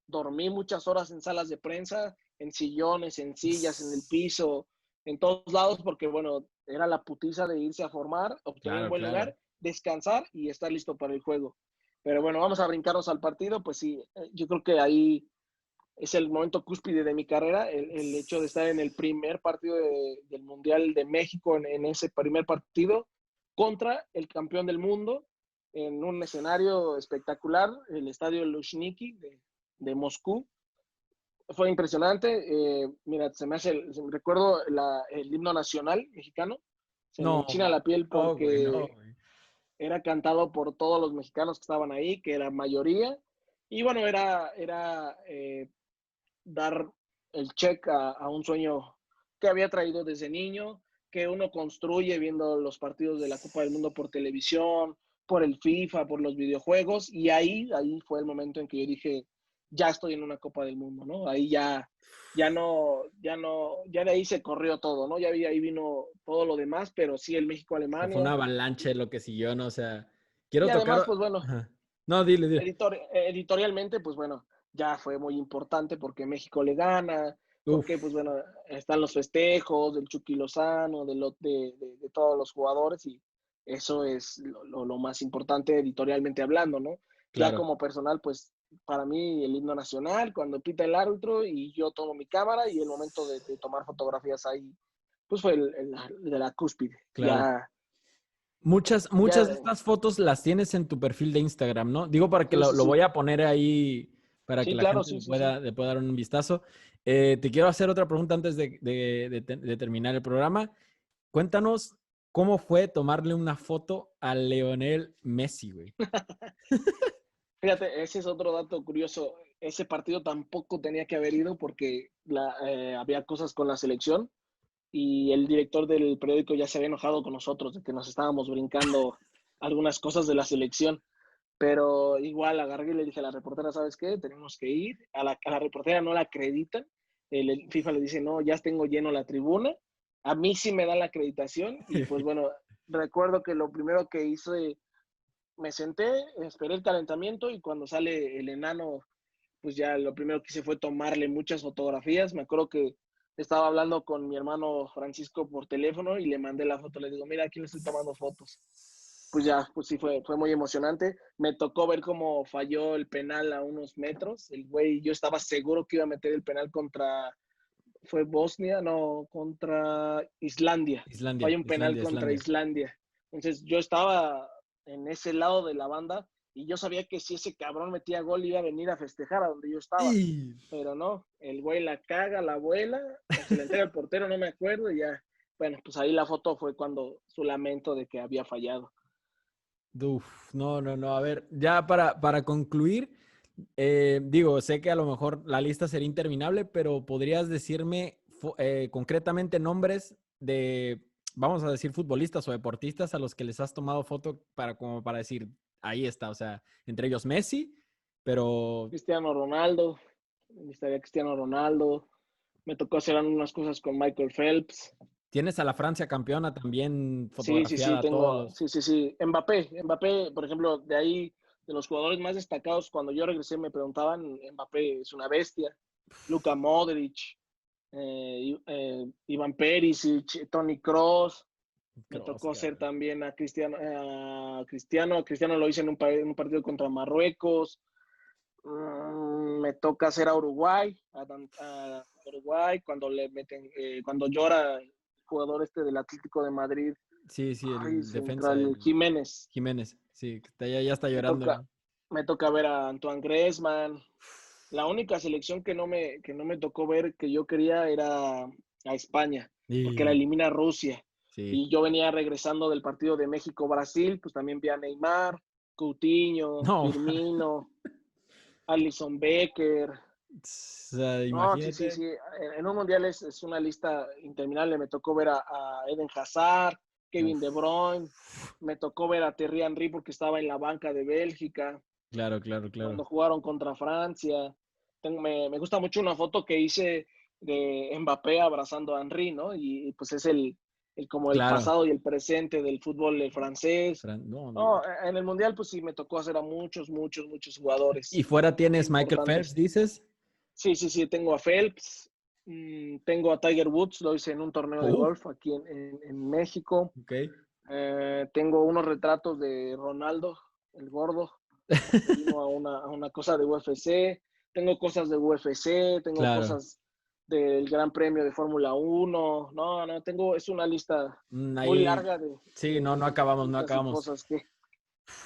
dormí muchas horas en salas de prensa, en sillones, en sillas, en el piso, en todos lados, porque bueno, era la putiza de irse a formar, obtener un Claro, buen claro. lugar, descansar y estar listo para el juego. Pero bueno, vamos a brincarnos al partido, pues sí, yo creo que ahí es el momento cúspide de mi carrera, el hecho de estar en el primer partido del Mundial de México, en ese primer partido, contra el campeón del mundo, en un escenario espectacular, el estadio Luzhniki de Moscú. Fue impresionante. Mira, recuerdo el himno nacional mexicano. Se me No, enchina la piel no, güey, no, porque güey. era cantado por todos los mexicanos que estaban ahí, que era mayoría. Y bueno, era dar el check a un sueño que había traído desde niño, que uno construye viendo los partidos de la Copa del Mundo por televisión, por el FIFA, por los videojuegos, y ahí fue el momento en que yo dije, ya estoy en una Copa del Mundo, ¿no? Ahí ya de ahí se corrió todo, ¿no? Ahí vino todo lo demás, pero sí el O sea, fue una México-Alemania. avalancha de lo que siguió, ¿no? O sea, quiero Y además, tocar. pues bueno, Ajá. No, dile, dile. editorialmente, pues bueno, ya fue muy importante porque México le gana, porque pues Uf, bueno, están los festejos del Chucky Lozano, de todos los jugadores y eso es lo más importante editorialmente hablando, ¿no? Ya claro. como personal, pues para mí el himno nacional, cuando pita el árbitro y yo tomo mi cámara y el momento de tomar fotografías ahí, pues fue de la cúspide. Claro. Ya, Muchas de estas fotos las tienes en tu perfil de Instagram, ¿no? Digo para que sí, sí, lo voy sí. a poner ahí para que Sí, la claro, gente sí, sí, sí. le pueda dar un vistazo. Te quiero hacer otra pregunta antes de terminar el programa. Cuéntanos, ¿Cómo fue tomarle una foto a Lionel Messi, güey? Fíjate, ese es otro dato curioso. Ese partido tampoco tenía que haber ido porque había cosas con la selección y el director del periódico ya se había enojado con nosotros de que nos estábamos brincando algunas cosas de la selección. Pero igual agarré y le dije a la reportera, ¿sabes qué? Tenemos que ir. A la reportera no la acreditan. El FIFA le dice, no, ya tengo lleno la tribuna. A mí sí me da la acreditación. Y pues bueno, recuerdo que lo primero que hice, me senté, esperé el calentamiento y cuando sale el enano, pues ya lo primero que hice fue tomarle muchas fotografías. Me acuerdo que estaba hablando con mi hermano Francisco por teléfono y le mandé la foto. Le digo, mira, aquí le estoy tomando fotos. Pues ya, pues sí, fue muy emocionante. Me tocó ver cómo falló el penal a unos metros. El güey, yo estaba seguro que iba a meter el penal fue Bosnia, no, contra Islandia. Islandia, Falló un penal Islandia, contra Islandia. Islandia. Entonces yo estaba en ese lado de la banda y yo sabía que si ese cabrón metía gol iba a venir a festejar a donde yo estaba. Y... Pero no, el güey la caga, la abuela, o se la entrega al portero, no me acuerdo, y ya. Bueno, pues ahí la foto fue cuando su lamento de que había fallado. Uf, no, no, no. A ver, ya para concluir, digo, sé que a lo mejor la lista sería interminable, pero podrías decirme concretamente nombres de, vamos a decir, futbolistas o deportistas a los que les has tomado foto como para decir, ahí está, o sea, entre ellos Messi, pero Cristiano Ronaldo, estaría Cristiano Ronaldo. Me tocó hacer unas cosas con Michael Phelps. tienes a la Francia campeona también Sí, sí, sí, fotografiada, todos los... sí, sí, sí. Mbappé, por ejemplo, de ahí, de los jugadores más destacados, cuando yo regresé me preguntaban, Mbappé es una bestia. Luka Modric, Iván Perisic, Toni Kroos. Me Cross, tocó hacer cabrón. también a Cristiano lo hice en un partido contra Marruecos. Me toca hacer a Uruguay, a Uruguay cuando le meten, cuando llora el jugador este del Atlético de Madrid, Sí, sí, ay, el defensa, central el Jiménez. Jiménez, sí, que ya está Me llorando. toca, me toca ver a Antoine Griezmann. La única selección que no me tocó ver que yo quería era a España, porque la Y elimina Rusia. sí. Y yo venía regresando del partido de México-Brasil, pues también vi a Neymar, Coutinho, No, Firmino, Alisson Becker. o sea, No, sí, sí, imagínate. sí. En un mundial es una lista interminable. Me tocó ver a Eden Hazard, Kevin De Uf, Bruyne. Me tocó ver a Thierry Henry porque estaba en la banca de Bélgica claro, claro, claro. cuando jugaron contra Francia. Me gusta mucho una foto que hice de Mbappé abrazando a Henry, ¿no? Y pues es como el Claro. pasado y el presente del fútbol francés. No, no. No, en el mundial pues sí me tocó hacer a muchos, muchos, muchos Y jugadores fuera tienes Michael Phelps, importantes. dices. Sí, sí, sí, tengo a Phelps, tengo a Tiger Woods, lo hice en un torneo de Oh, golf aquí en México. ok. Tengo unos retratos de Ronaldo, el gordo, que vino a una cosa de UFC. Tengo cosas de UFC, tengo Claro. cosas del Gran Premio de Fórmula 1. No, no, es una lista muy Ahí, larga de, sí, de, no, de no acabamos, no futbolistas y acabamos. cosas que,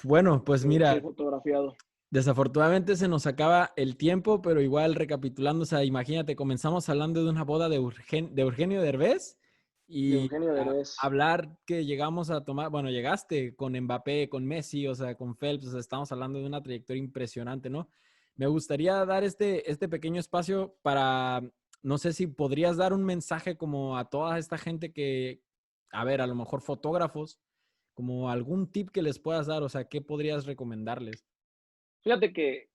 Bueno, pues que he mira, fotografiado. desafortunadamente se nos acaba el tiempo, pero igual recapitulando, o sea, imagínate, comenzamos hablando de una boda de Eugenio Derbez De y Eugenio Derbez. hablar que llegamos a tomar, bueno, llegaste con Mbappé, con Messi, o sea, con Phelps, o sea, estamos hablando de una trayectoria impresionante, ¿no? Me gustaría dar este pequeño espacio para, no sé si podrías dar un mensaje como a toda esta gente que, a ver, a lo mejor fotógrafos, como algún tip que les puedas dar, o sea, ¿qué podrías recomendarles? Fíjate que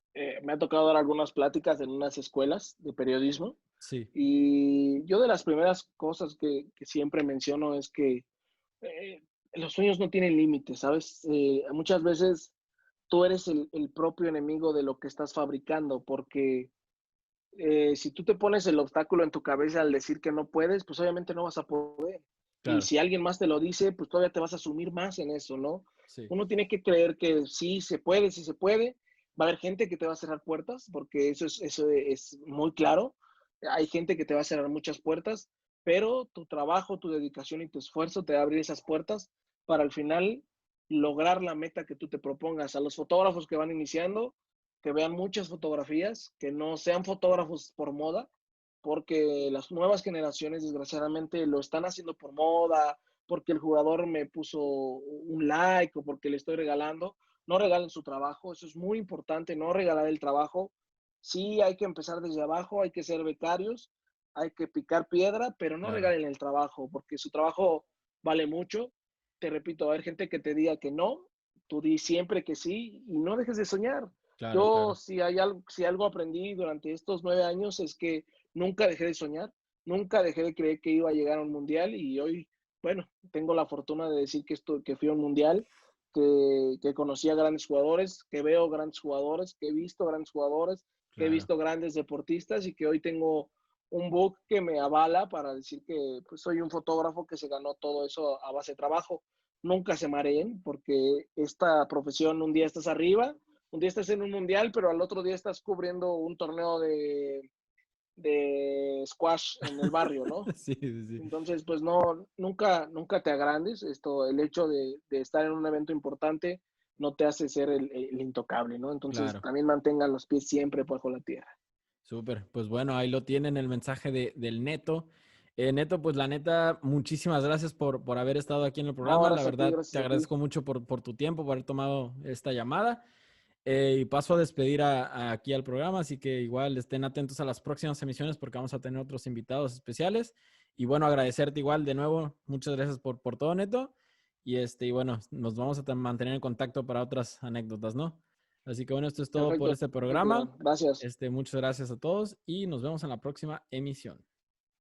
me ha tocado dar algunas pláticas en unas escuelas de periodismo Sí, y yo de las primeras cosas que siempre menciono es que eh, los sueños no tienen límites, ¿sabes? Muchas veces tú eres el propio enemigo de lo que estás fabricando porque si tú te pones el obstáculo en tu cabeza al decir que no puedes, pues obviamente no vas a poder. Y claro, si alguien más te lo dice, pues todavía te vas a sumir más en eso, ¿no? sí, Uno tiene que creer que sí se puede, sí se puede. Va a haber gente que te va a cerrar puertas, porque eso es muy claro. Hay gente que te va a cerrar muchas puertas, pero tu trabajo, tu dedicación y tu esfuerzo te va a abrir esas puertas para al final lograr la meta que tú te propongas. A los fotógrafos que van iniciando, que vean muchas fotografías, que no sean fotógrafos por moda, porque las nuevas generaciones desgraciadamente lo están haciendo por moda, porque el jugador me puso un like o porque le estoy regalando. No regalen su trabajo, eso es muy importante, no regalar el trabajo. Sí, hay que empezar desde abajo, hay que ser becarios, hay que picar piedra, pero no Claro, regalen el trabajo, porque su trabajo vale mucho. Te repito, va a haber gente que te diga que no, tú di siempre que sí y no dejes de soñar. claro, Yo, claro. si algo aprendí durante estos 9 años es que nunca dejé de soñar, nunca dejé de creer que iba a llegar a un mundial y hoy, bueno, tengo la fortuna de decir que fui a un mundial, que conocí a grandes jugadores, que veo grandes jugadores, que he visto grandes jugadores, que he Claro. visto grandes deportistas y que hoy tengo un book que me avala para decir que pues, soy un fotógrafo que se ganó todo eso a base de trabajo. Nunca se mareen porque esta profesión un día estás arriba, un día estás en un mundial, pero al otro día estás cubriendo un torneo de squash en el barrio, ¿no? Sí, sí, sí. Entonces, pues no, nunca te agrandes. El hecho de estar en un evento importante no te hace ser el intocable, ¿no? Entonces, Claro. también mantengan los pies siempre bajo la tierra. Súper. Pues bueno, ahí lo tienen el mensaje del Neto. Neto, pues la neta, muchísimas gracias por haber estado aquí en el No, programa. La verdad, te gracias a ti. agradezco mucho por tu tiempo, por haber tomado esta llamada. Y paso a despedir aquí al programa, así que igual estén atentos a las próximas emisiones porque vamos a tener otros invitados especiales. Y bueno, agradecerte igual de nuevo. Muchas gracias por todo, Neto. Y bueno, nos vamos a mantener en contacto para otras anécdotas, ¿no? Así que bueno, esto es todo por este Perfecto, programa. Iván. Gracias. Muchas gracias a todos y nos vemos en la próxima emisión.